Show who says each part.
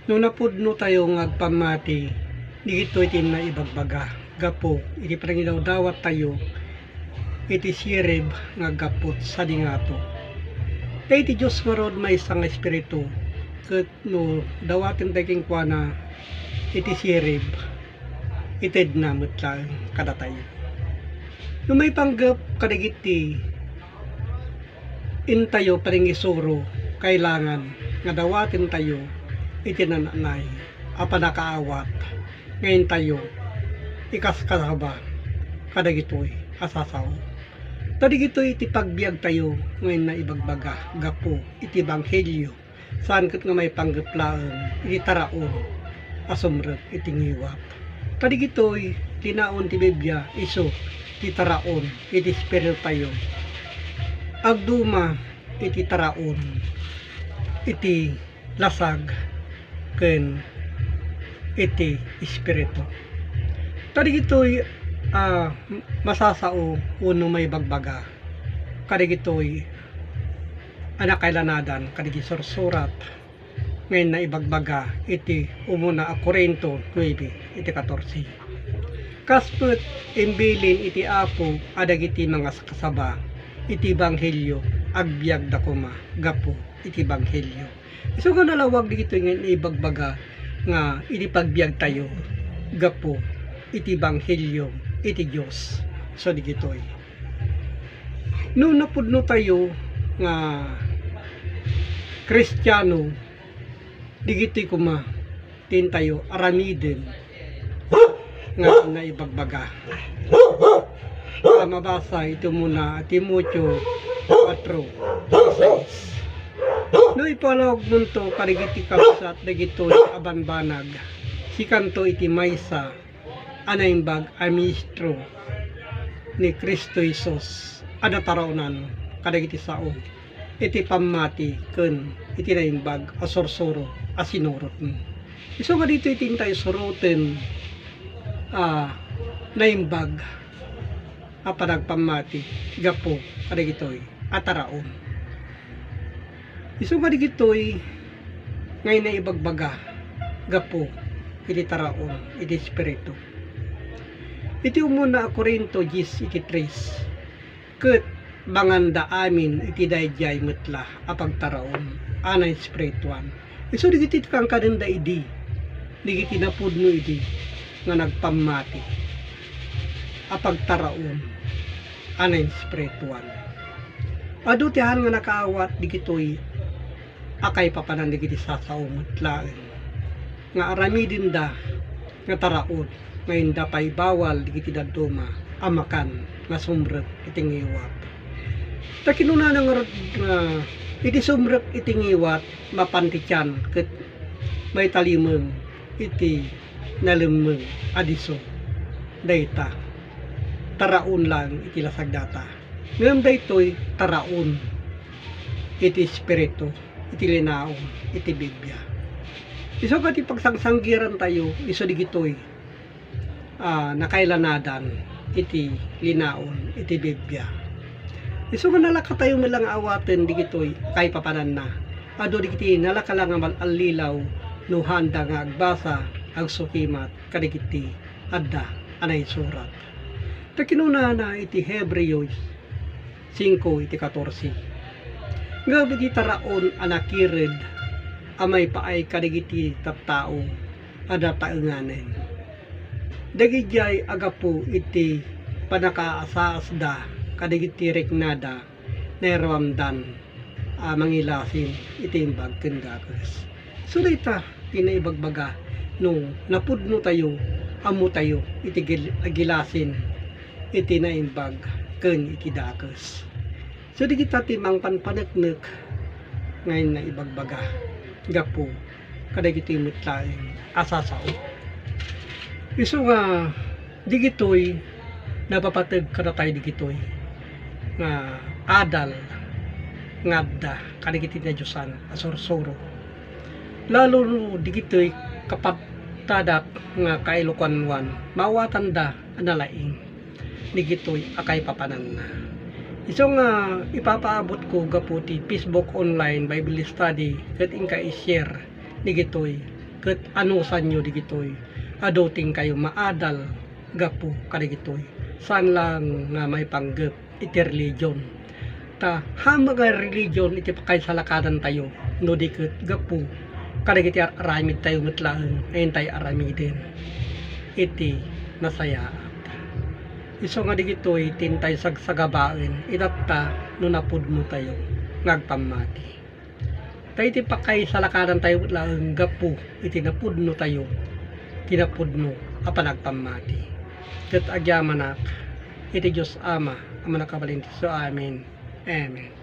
Speaker 1: No napudno tayo ngagpamati, di ito itin na ibagbaga. Gapo, iti parangidaw dawat tayo, iti sirib ngagapot sa dingato. Kaya iti Diyos nga rod may isang espiritu, kat no dawatin taking kwa iti sirib, ited na mutlang kada tayo. No may panggap kadigiti, in tayo paring isuro, kailangan nga dawatin tayo, itinananay, apanakaawat, ngayon tayo, ikaskasaba, kadagitoy, asasaw. Tadigitoy iti pagbiag tayo, ngayon na ibagbaga, gapo, iti banghelyo, saan kat nga may panggaplaan, iti taraon, asumrag, iti ngiwap. Tadigitoy, tinaon ti Biblia, iso, iti taraon, iti espiritu tayo. Agduma, iti taraon, iti lasag, ken iti espiritu. Kadigitoy masasao uno may bagbaga. Kadigitoy anak kailanadan kadigi sursurat ngayon na ibagbaga iti umuna a Korinto 9 iti 14. Kaspet imbilin iti apo adagiti mga kasaba iti banghelyo agbiag dakuma gapo iti banghelyo. So nga nalawag dito ngayon ibagbaga nga iti pagbiag tayo gapo iti banghelyo iti Diyos. So digitoy no napudno tayo nga Kristiyano digitoy kuma tin tayo aramiden nga na ibagbaga. Mabasa ito muna Timoteo 4:6. No ipalawag nunto karigiti kapsat dagitoy abanbanag si kanto iti maysa anaimbag amistro ni Kristo Jesus ada tarawnan kadagiti sao iti pamati ken iti naimbag asorsoro asinurot. Iso nga dito itintay suroten naimbag apanagpamati gapo kadagitoy ataraon. Iso nga digitoy ngayon na ibagbaga gapo iti taraon iti espiritu. Iti umuna a Korinto 10 iti 3 ket banganda amin iti dayjay metla apagtaraon ana espirituan. Iso digiti kang kadenda idi digiti napudno idi nga nagpamati apagtaraon ana espirituan. Adu tihan nga nakaawat digitoy akay papanan digiti sasaumot laeng nga aramidin da nga taraon ngayon da pay bawal digiti daduma amakan nga sumrek iti ngiwat. Ta kinuna nga iti sumrek iti ngiwat mapantityan ket may talimeng iti nalemeng adiso dayta taraon lang iti lasag data. Ngem daytoy taraon iti espiritu iti linaon iti Biblia. Iso kati pagsanggiran tayo iso digitoy nakailanadan iti linaon iti Biblia. Iso nga nalaka tayo malang awaten digitoy kay papanan na ado digiti nalaka lang nga alilaw no handa nga agbasa agsukimat kadigiti adda anay surat. Ta kinuna na iti Hebreo 5 iti 14. Nga iti taraon anakired amay paay kadigiti tattao ada taenganen. Dagijay agapo iti panakaasaasda kadigiti reknada nerwamdan mangilasin iti imbag kendakas. So dita pinaibagbaga no napudno tayo amo tayo iti gilasin iti naimbag ken iti dakas. So di kita timang panpaneknek ngayon na ibagbaga gapo kadagiti mutlaeng asasao. Iso nga digitoy napapateg kada tayo digitoy nga adal ngadda kadagiti na Diyosan asorsoro. Lalo no digitoy kapatadak nga kailukanwan mawatan da analaing digitoy akay papanan na. Iso nga ipapaabot ko gaputi Facebook online Bible study ket inka i-share digitoy ket anusan nyo digitoy aduting kayo maadal gapu kadigitoy saan lang nga may panggap iti religion ta hamaga religion iti pakay salakadan tayo no diket gapu kadigiti aramid tayo metlaan ayon tayo aramidin iti nasayaat iso nga digitoy tintay sagsagabaen itatta no napudno tayo ngagpamati tayo iti pakay salakadan tayo metlaan gapu iti napudno tayo tinapudno apanagpamati ket agyamanak iti Diyos Ama ang manakabalinti so amen. Amen.